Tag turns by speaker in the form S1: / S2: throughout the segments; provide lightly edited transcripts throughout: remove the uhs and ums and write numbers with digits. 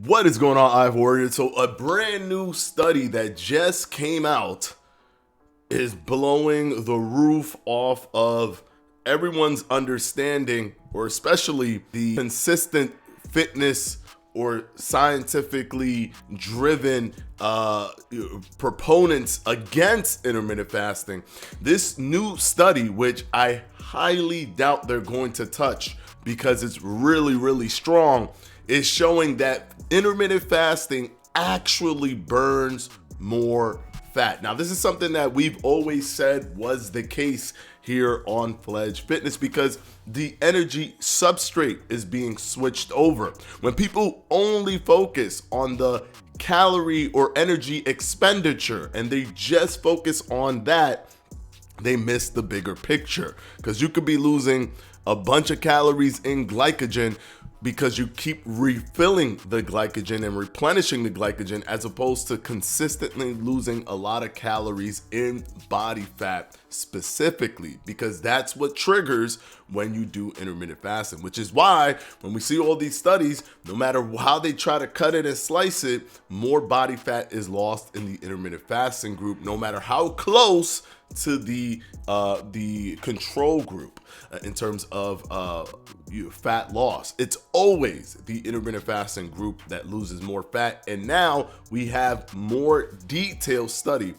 S1: What is going on, Ive Warrior? So a brand new study that just came out is blowing the roof off of everyone's understanding, or especially the consistent fitness or scientifically driven proponents against intermittent fasting. This new study, which I highly doubt they're going to touch because it's really strong, is showing that intermittent fasting actually burns more fat. Now, this is something that we've always said was the case here on Fledge Fitness because the energy substrate is being switched over. When people only focus on the calorie or energy expenditure and they just focus on that, they miss the bigger picture, because you could be losing a bunch of calories in glycogen because you keep refilling the glycogen and replenishing the glycogen, as opposed to consistently losing a lot of calories in body fat specifically, because that's what triggers when you do intermittent fasting, which is why when we see all these studies, no matter how they try to cut it and slice it, more body fat is lost in the intermittent fasting group, no matter how close to the control group in terms of fat loss. It's always the intermittent fasting group that loses more fat, and now we have a more detailed study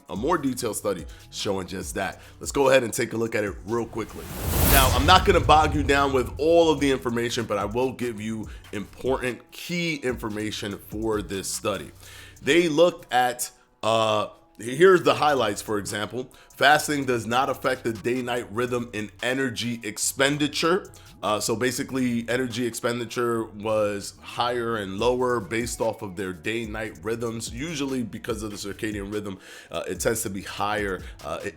S1: showing just that. Let's go ahead and take a look at it real quickly. Now, I'm not going to bog you down with all of the information, but I will give you important key information for this study. They looked at here's the highlights. For example, fasting does not affect the day-night rhythm in energy expenditure. So basically, energy expenditure was higher and lower based off of their day-night rhythms. Usually, because of the circadian rhythm, it tends to be higher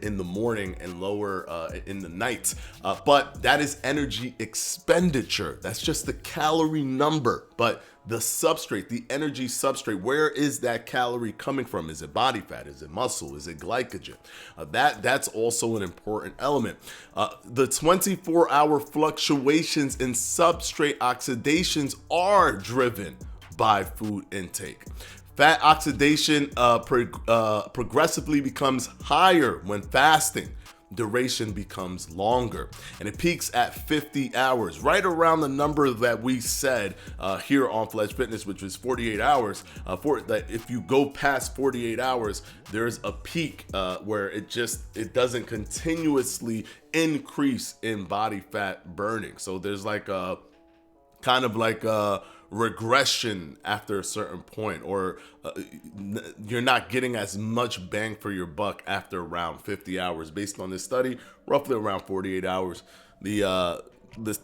S1: in the morning and lower in the night. But that is energy expenditure. That's just the calorie number. But the substrate, the energy substrate, where is that calorie coming from? Is it body fat? Is it muscle? Is it glycogen? That's also an important element. The 24-hour fluctuations in substrate oxidations are driven by food intake. Fat oxidation progressively becomes higher when fasting. Duration becomes longer, and it peaks at 50 hours, right around the number that we said here on Fledge Fitness, which was 48 hours. That if you go past 48 hours, there's a peak where it doesn't continuously increase in body fat burning. So there's like a kind of like a regression after a certain point, or you're not getting as much bang for your buck after around 50 hours based on this study, roughly around 48 hours. The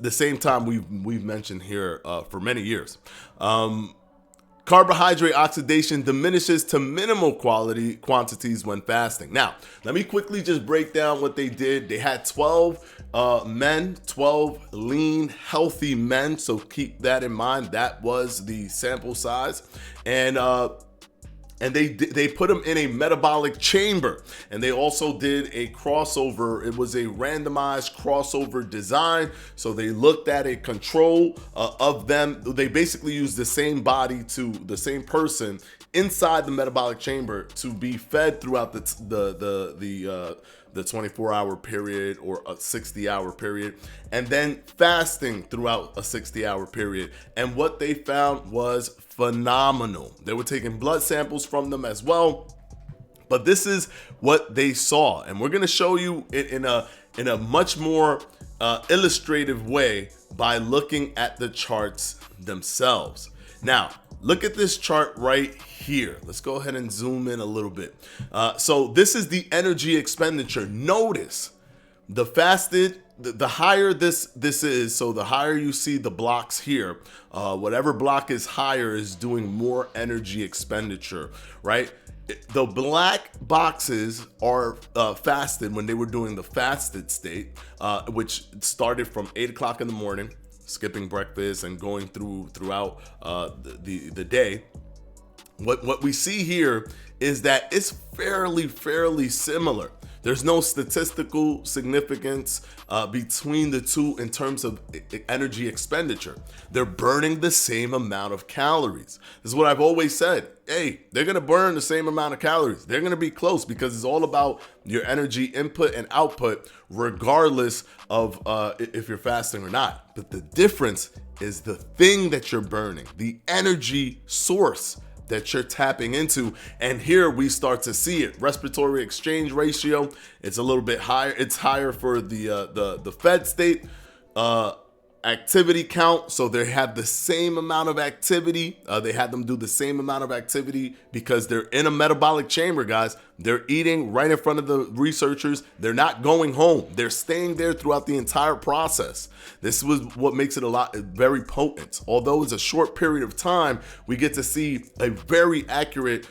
S1: same time we've mentioned here for many years. Carbohydrate oxidation diminishes to minimal quantities when fasting. Now, let me quickly just break down what they did. They had 12 men, 12 lean, healthy men. So keep that in mind. That was the sample size. And they put them in a metabolic chamber, and they also did a crossover. It was a randomized crossover design. So they looked at a control of them. They basically used the same body to the same person inside the metabolic chamber to be fed throughout the 24-hour period or a 60-hour period, and then fasting throughout a 60-hour period. And what they found was phenomenal. They were taking blood samples from them as well, but this is what they saw, and we're going to show you it in a much more illustrative way by looking at the charts themselves. Now, look at this chart right here. Let's go ahead and zoom in a little bit. So this is the energy expenditure. Notice the fasted, the higher this is, so the higher you see the blocks here, whatever block is higher is doing more energy expenditure, right? The black boxes are fasted when they were doing the fasted state, which started from 8 o'clock in the morning, skipping breakfast and going throughout the day. What we see here is that it's fairly similar. There's no statistical significance between the two in terms of energy expenditure. They're burning the same amount of calories. This is what I've always said. Hey, they're going to burn the same amount of calories. They're going to be close because it's all about your energy input and output, regardless of if you're fasting or not. But the difference is the thing that you're burning, the energy source that you're tapping into. And here we start to see it. Respiratory exchange ratio, it's a little bit higher. It's higher for the fed state. Activity count, so they have the same amount of activity. They had them do the same amount of activity because they're in a metabolic chamber, guys. They're eating right in front of the researchers. They're not going home. They're staying there throughout the entire process. This was what makes it very potent. Although it's a short period of time, we get to see a very accurate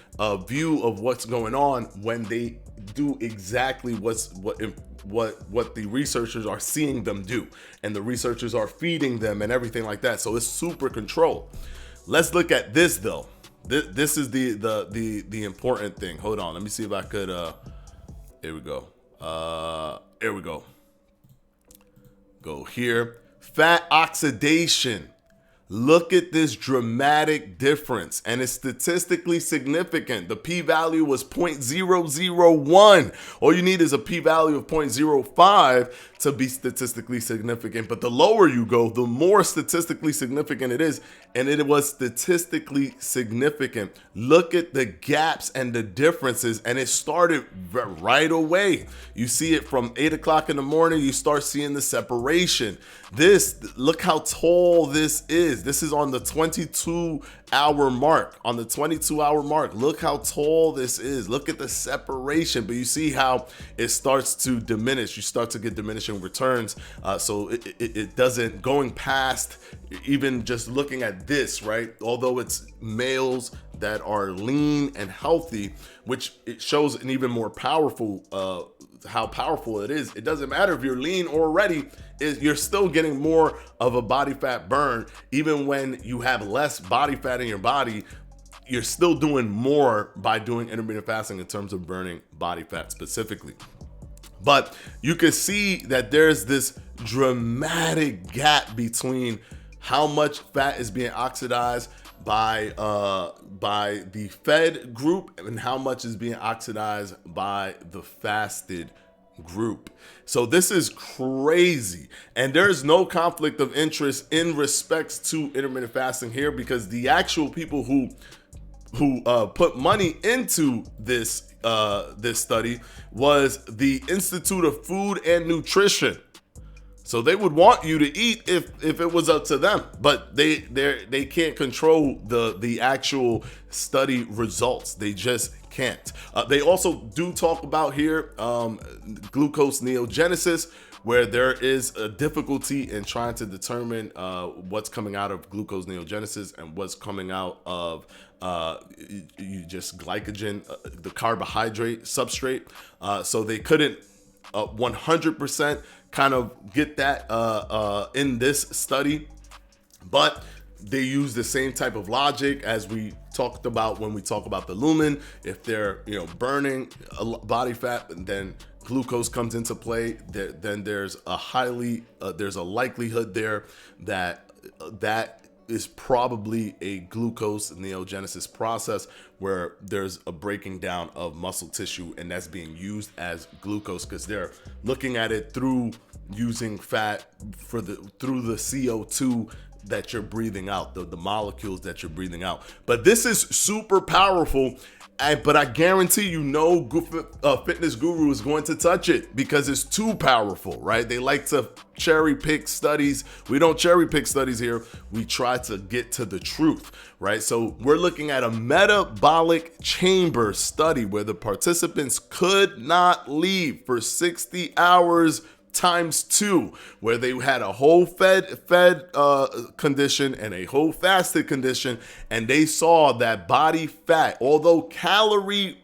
S1: view of what's going on when they do exactly what the researchers are seeing them do, and the researchers are feeding them and everything like that. So it's super controlled. Let's look at this though. This is the important thing. Hold on, let me see if I could here we go. Here we go. Go here. Fat oxidation. Look at this dramatic difference, and it's statistically significant. The p-value was 0.001. All you need is a p-value of 0.05 to be statistically significant. But the lower you go, the more statistically significant it is, and it was statistically significant. Look at the gaps and the differences, and it started right away. You see it from 8 o'clock in the morning, you start seeing the separation. Look how tall this is. This is on the 22-hour mark. On the 22-hour mark, look how tall this is. Look at the separation, but you see how it starts to diminish. You start to get diminishing returns. So it doesn't, going past even just looking at this, right? Although it's males that are lean and healthy, which it shows an even more powerful, how powerful it is. It doesn't matter if you're lean already, you're still getting more of a body fat burn. Even when you have less body fat in your body, you're still doing more by doing intermittent fasting in terms of burning body fat specifically. But you can see that there's this dramatic gap between how much fat is being oxidized by the fed group and how much is being oxidized by the fasted group. So this is crazy, and there's no conflict of interest in respects to intermittent fasting here, because the actual people who put money into this study was the Institute of Food and Nutrition. So they would want you to eat if it was up to them, but they can't control the actual study results. They just can't. They also do talk about here glucose neogenesis, where there is a difficulty in trying to determine what's coming out of glucose neogenesis and what's coming out of just glycogen, the carbohydrate substrate. So they couldn't 100% kind of get that in this study, but they use the same type of logic as we talked about when we talk about the lumen. If they're burning a body fat, and then glucose comes into play, then there's a likelihood there that is probably a glucose neogenesis process where there's a breaking down of muscle tissue, and that's being used as glucose because they're looking at it through using fat through the CO2 that you're breathing out, the molecules that you're breathing out. But this is super powerful. But I guarantee fitness guru is going to touch it because it's too powerful, right? They like to cherry pick studies. We don't cherry pick studies here. We try to get to the truth, right? So we're looking at a metabolic chamber study where the participants could not leave for 60 hours times 2, where they had a whole fed condition and a whole fasted condition, and they saw that body fat, although calorie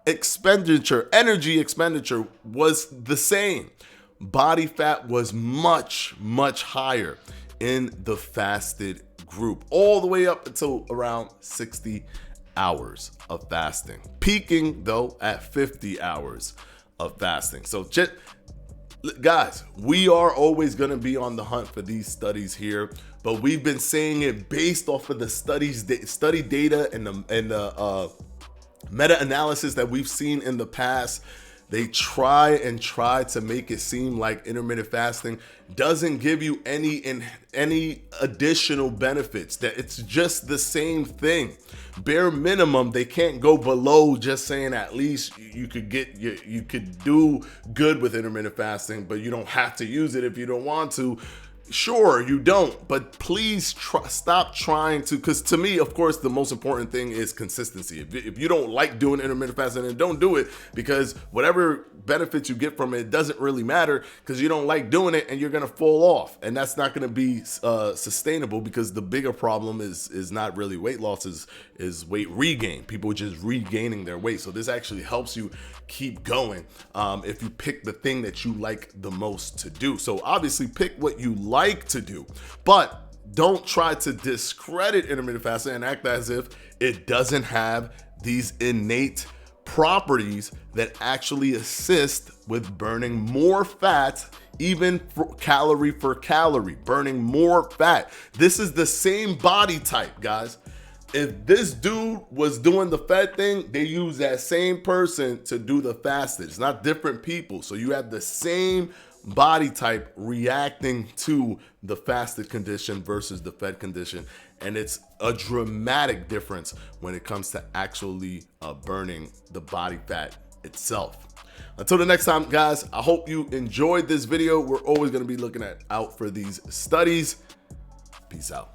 S1: expenditure, energy expenditure was the same, body fat was much, much higher in the fasted group, all the way up until around 60 hours of fasting, peaking though at 50 hours of fasting. So guys, we are always going to be on the hunt for these studies here, but we've been saying it based off of the study data and the meta-analysis that we've seen in the past. They try to make it seem like intermittent fasting doesn't give you any additional benefits, that it's just the same thing. Bare minimum, they can't go below just saying at least you could do good with intermittent fasting, but you don't have to use it if you don't want to. Sure, you don't, but please stop trying to, because to me, of course, the most important thing is consistency. If you don't like doing intermittent fasting, then don't do it, because whatever benefits you get from it doesn't really matter, because you don't like doing it and you're going to fall off, and that's not going to be sustainable, because the bigger problem is not really weight loss, is weight regain. People just regaining their weight. So this actually helps you keep going if you pick the thing that you like the most to do. So obviously pick what you like to do, but don't try to discredit intermittent fasting and act as if it doesn't have these innate properties that actually assist with burning more fat, even for calorie, burning more fat. This is the same body type, guys. If this dude was doing the fat thing, they use that same person to do the fasted. It's not different people. So you have the same body type reacting to the fasted condition versus the fed condition. And it's a dramatic difference when it comes to actually burning the body fat itself. Until the next time, guys, I hope you enjoyed this video. We're always going to be looking out for these studies. Peace out.